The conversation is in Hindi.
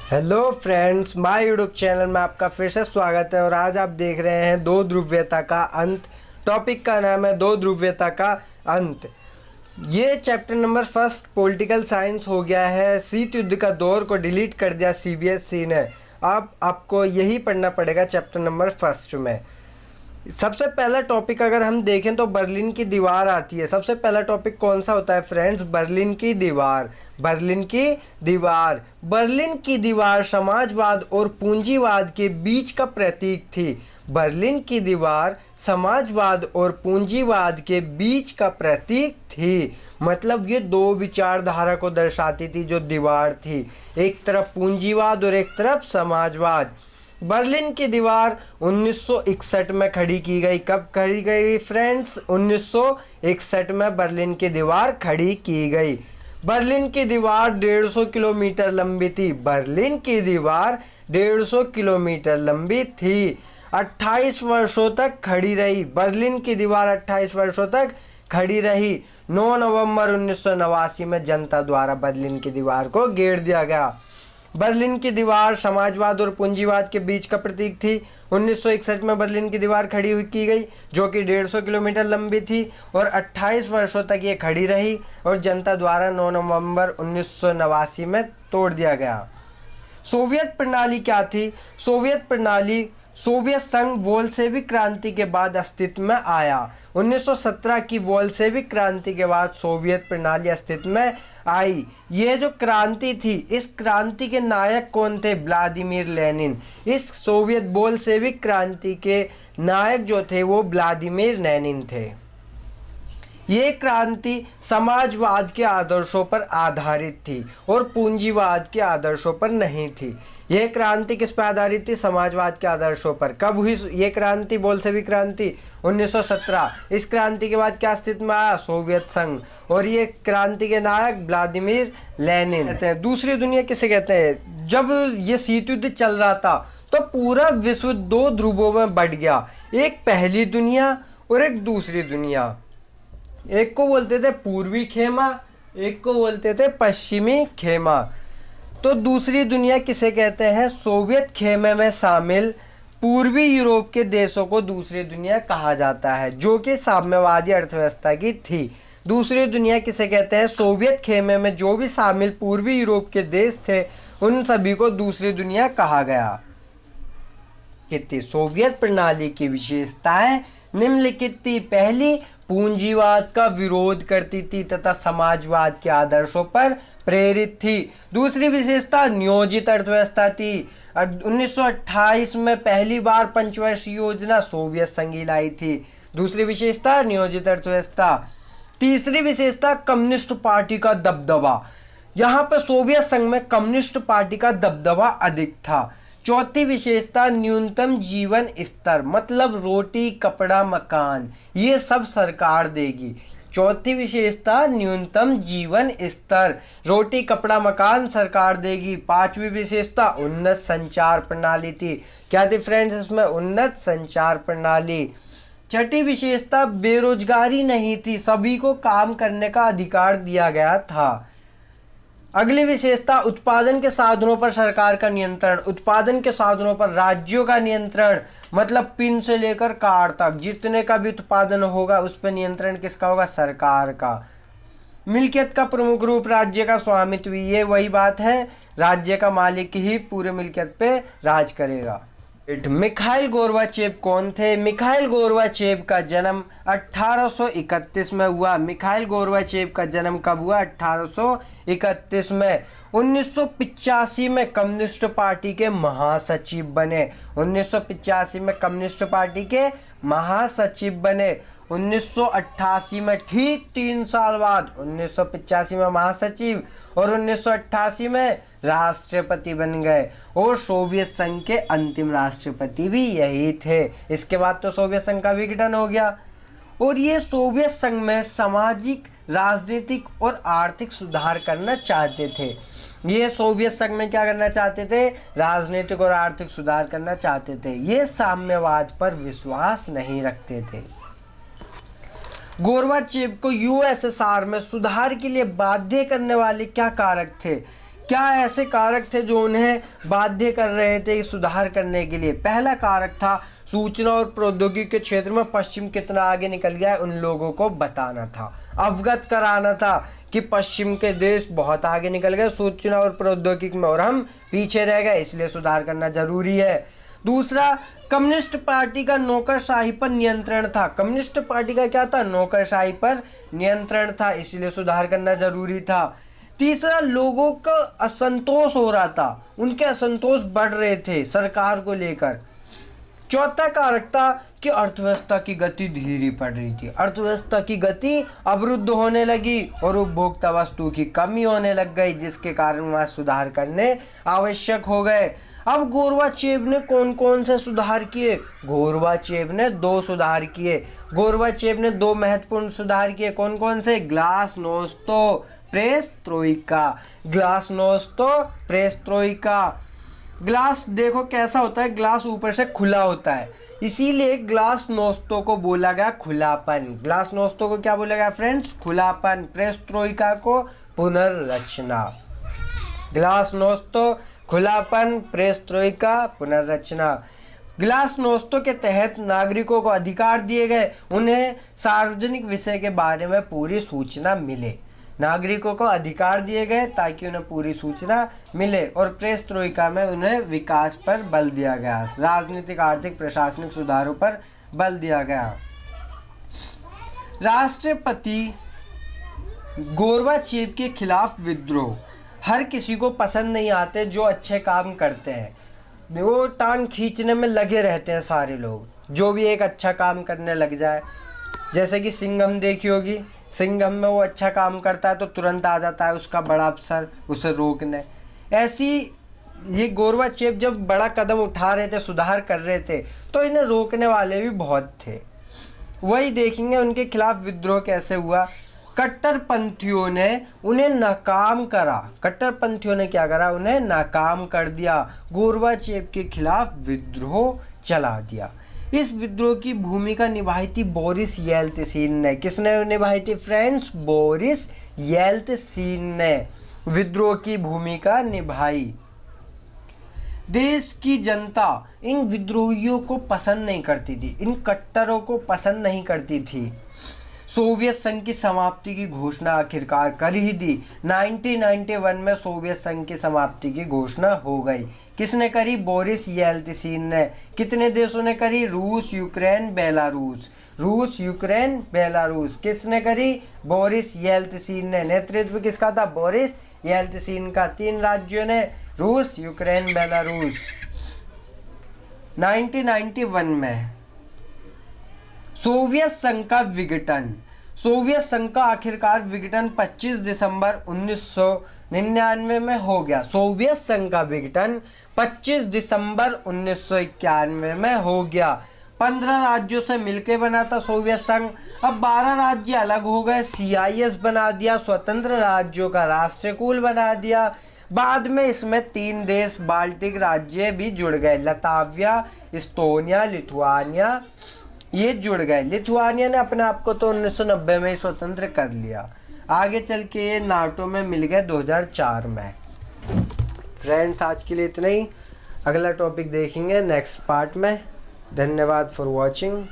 Hello friends, my YouTube channel में आपका फिर से स्वागत है। और आज आप देख रहे हैं दो ध्रुवीयता का अंत। टॉपिक का नाम है दो ध्रुवीयता का अंत। ये chapter number first political science हो गया है। शीत युद्ध का दौर को डिलीट कर दिया सीबीएसई ने। अब आपको यही पढ़ना पड़ेगा चैप्टर नंबर फर्स्ट में। सबसे पहला टॉपिक अगर हम देखें तो बर्लिन की दीवार आती है। सबसे पहला टॉपिक कौन सा होता है फ्रेंड्स? बर्लिन की दीवार। बर्लिन की दीवार बर्लिन की दीवार समाजवाद और पूंजीवाद के बीच का प्रतीक थी। बर्लिन की दीवार समाजवाद और पूंजीवाद के बीच का प्रतीक थी। मतलब ये दो विचारधारा को दर्शाती थी जो दीवार थी, एक तरफ पूंजीवाद और एक तरफ समाजवाद। बर्लिन की दीवार 1961 में खड़ी की गई। कब खड़ी गई फ्रेंड्स? 1961 में बर्लिन की दीवार खड़ी की गई। बर्लिन की दीवार 150 किलोमीटर लंबी थी। बर्लिन की दीवार 150 किलोमीटर लंबी थी। 28 वर्षों तक खड़ी रही। बर्लिन की दीवार 28 वर्षों तक खड़ी रही। 9 नवंबर 1989 में जनता द्वारा बर्लिन की दीवार को घेर दिया गया। बर्लिन की दीवार समाजवाद और पूंजीवाद के बीच का प्रतीक थी। 1961 में बर्लिन की दीवार खड़ी हुई की गई जो कि 150 किलोमीटर लंबी थी और 28 वर्षों तक ये खड़ी रही और जनता द्वारा 9 नवंबर 1989 में तोड़ दिया गया। सोवियत प्रणाली क्या थी? सोवियत प्रणाली सोवियत संघ बोल्शेविक क्रांति के बाद अस्तित्व में आया। 1917 की बोल्शेविक क्रांति के बाद सोवियत प्रणाली अस्तित्व में आई। ये जो क्रांति थी, इस क्रांति के नायक कौन थे? Vladimir Lenin. इस सोवियत बोल्शेविक क्रांति के नायक जो थे वो व्लादिमीर लेनिन थे। ये क्रांति समाजवाद के आदर्शों पर आधारित थी और पूंजीवाद के आदर्शों पर नहीं थी। यह क्रांति किस पर आधारित थी? समाजवाद के आदर्शों पर। कब हुई ये क्रांति? बोल्शेविक क्रांति 1917। इस क्रांति के बाद क्या अस्तित्व में आया? सोवियत संघ। और ये क्रांति के नायक व्लादिमीर लेनिन कहते हैं। दूसरी दुनिया किसे कहते हैं? जब ये शीत युद्ध चल रहा था तो पूरा विश्व दो ध्रुवों में बंट गया, एक पहली दुनिया और एक दूसरी दुनिया। एक को बोलते थे पूर्वी खेमा, एक को बोलते थे पश्चिमी खेमा। तो दूसरी दुनिया किसे कहते हैं? सोवियत खेमे में शामिल पूर्वी यूरोप के देशों को दूसरी दुनिया कहा जाता है, जो कि साम्यवादी अर्थव्यवस्था की थी। दूसरी दुनिया किसे कहते हैं? सोवियत खेमे में जो भी शामिल पूर्वी यूरोप के देश थे उन सभी को दूसरी दुनिया कहा गया। कितनी सोवियत प्रणाली की विशेषताएं निम्नलिखित थी। पहली, पूंजीवाद का विरोध करती थी तथा समाजवाद के आदर्शों पर प्रेरित थी। दूसरी विशेषता नियोजित अर्थव्यवस्था थी। 1928 में पहली बार पंचवर्षीय योजना सोवियत संघ लाई थी। दूसरी विशेषता नियोजित अर्थव्यवस्था। तीसरी विशेषता कम्युनिस्ट पार्टी का दबदबा। यहाँ पर सोवियत संघ में कम्युनिस्ट पार्टी का दबदबा अधिक था। चौथी विशेषता न्यूनतम जीवन स्तर, मतलब रोटी कपड़ा मकान ये सब सरकार देगी। चौथी विशेषता न्यूनतम जीवन स्तर, रोटी कपड़ा मकान सरकार देगी। पांचवी विशेषता उन्नत संचार प्रणाली थी। क्या थी फ्रेंड्स इसमें? उन्नत संचार प्रणाली। छठी विशेषता बेरोजगारी नहीं थी, सभी को काम करने का अधिकार दिया गया था। अगली विशेषता उत्पादन के साधनों पर सरकार का नियंत्रण। उत्पादन के साधनों पर राज्यों का नियंत्रण, मतलब पिन से लेकर कार तक जितने का भी उत्पादन होगा उस पर नियंत्रण किसका होगा? सरकार का। मिल्कियत का प्रमुख रूप राज्य का स्वामित्व। ये वही बात है, राज्य का मालिक ही पूरे मिल्कियत पे राज करेगा। मिखाइल गोर्बाचेव कौन थे? मिखाइल गोर्बाचेव का जन्म 1831 में हुआ। मिखाइल गोर्बाचेव का जन्म कब हुआ? 1831 में। 1985 में कम्युनिस्ट पार्टी के महासचिव बने। 1985 में कम्युनिस्ट पार्टी के महासचिव बने। 1988 में ठीक 3 साल बाद 1985 में महासचिव और 1988 में राष्ट्रपति बन गए। और सोवियत संघ के अंतिम राष्ट्रपति भी यही थे। इसके बाद तो सोवियत संघ का विघटन हो गया। और ये सोवियत संघ में सामाजिक, राजनीतिक और आर्थिक सुधार करना चाहते थे। ये सोवियत संघ में क्या करना चाहते थे? राजनीतिक और आर्थिक सुधार करना चाहते थे। ये साम्यवाद पर विश्वास नहीं रखते थे। गोर्बाचेव को यूएसएसआर में सुधार के लिए बाध्य करने वाले क्या कारक थे? क्या ऐसे कारक थे जो उन्हें बाध्य कर रहे थे सुधार करने के लिए? पहला कारक था सूचना और प्रौद्योगिकी के क्षेत्र में पश्चिम कितना आगे निकल गया है, उन लोगों को बताना था, अवगत कराना था कि पश्चिम के देश बहुत आगे निकल गए सूचना और प्रौद्योगिकी में और हम पीछे रह गए, इसलिए सुधार करना जरूरी है। दूसरा, कम्युनिस्ट पार्टी का नौकरशाही पर नियंत्रण था। कम्युनिस्ट पार्टी का क्या था? नौकरशाही पर नियंत्रण था, इसलिए सुधार करना जरूरी था। तीसरा, लोगों का असंतोष हो रहा था, उनके असंतोष बढ़ रहे थे सरकार को लेकर। चौथा कारक था कि अर्थव्यवस्था की गति धीरे पड़ रही थी, अर्थव्यवस्था की गति अवरुद्ध होने लगी और उपभोक्ता वस्तु की कमी होने लग गई, जिसके कारण वहां सुधार करने आवश्यक हो गए। अब गोरबाचेव ने कौन कौन से सुधार किए? गोरबाचेव ने 2 सुधार किए। गोरबाचेव ने 2 महत्वपूर्ण सुधार किए। कौन कौन से? Glasnost perestroika, glasnost perestroika. Glass देखो कैसा होता है, ग्लास ऊपर से खुला होता है, इसीलिए ग्लासनोस्तों को बोला गया खुलापन। ग्लासनोस्तों को क्या बोला गया फ्रेंड्स? खुलापन। पेरेस्ट्रोइका को पुनर्रचना। ग्लासनोस्तों खुलापन, पेरेस्ट्रोइका पुनर्रचना। ग्लासनोस्तों के तहत नागरिकों को अधिकार दिए गए, उन्हें सार्वजनिक विषय के बारे में पूरी सूचना मिले। नागरिकों को अधिकार दिए गए ताकि उन्हें पूरी सूचना मिले, और पेरेस्ट्रोइका में उन्हें विकास पर बल दिया गया, राजनीतिक, आर्थिक, प्रशासनिक सुधारों पर बल दिया गया। राष्ट्रपति गोरबाचेव के खिलाफ विद्रोह। हर किसी को पसंद नहीं आते जो अच्छे काम करते हैं, वो टांग खींचने में लगे रहते हैं सारे लोग, जो भी एक अच्छा काम करने लग जाए। जैसे कि सिंघम देखी होगी, सिंघम में वो अच्छा काम करता है तो तुरंत आ जाता है उसका बड़ा अफसर उसे रोकने। ऐसी ये गोरबाचेव जब बड़ा कदम उठा रहे थे, सुधार कर रहे थे, तो इन्हें रोकने वाले भी बहुत थे। वही देखेंगे उनके खिलाफ विद्रोह कैसे हुआ। कट्टरपंथियों ने उन्हें नाकाम करा। कट्टरपंथियों ने क्या करा? उन्हें नाकाम कर दिया। गोरबाचेव के खिलाफ विद्रोह चला दिया। इस विद्रोह की भूमिका निभाई थी बोरिस येल्तसिन ने। किसने निभाई थी फ्रेंड्स? बोरिस येल्तसिन ने विद्रोह की भूमिका निभाई। देश की जनता इन विद्रोहियों को पसंद नहीं करती थी, इन कट्टरों को पसंद नहीं करती थी। सोवियत संघ की समाप्ति की घोषणा आखिरकार कर ही दी। 1991 में सोवियत संघ की समाप्ति की घोषणा हो गई। किसने करी? बोरिस येल्तसिन ने। कितने देशों ने करी? रूस, यूक्रेन, बेलारूस। रूस, यूक्रेन, बेलारूस किसने करी? बोरिस येल्तसिन ने। नेतृत्व किसका था? बोरिस येल्तसिन का। 3 राज्यों ने, रूस, यूक्रेन, बेलारूस। 1991 में सोवियत संघ का विघटन। सोवियत संघ का आखिरकार विघटन 25 दिसंबर 1999 में हो गया। सोवियत संघ का विघटन 25 दिसंबर 1991 में हो गया। 15 राज्यों से मिलकर बना था सोवियत संघ। अब 12 राज्य अलग हो गए, CIS बना दिया, स्वतंत्र राज्यों का राष्ट्रकूल बना दिया। बाद में इसमें 3 देश बाल्टिक राज्य भी जुड़ गए, लताविया, इस्टोनिया, लिथुआनिया, ये जुड़ गए। लिथुआनिया ने अपने आप को तो 1990 में ही स्वतंत्र कर लिया। आगे चल के ये नाटो में मिल गए 2004 में। फ्रेंड्स आज के लिए इतना ही, अगला टॉपिक देखेंगे नेक्स्ट पार्ट में। धन्यवाद फॉर वॉचिंग।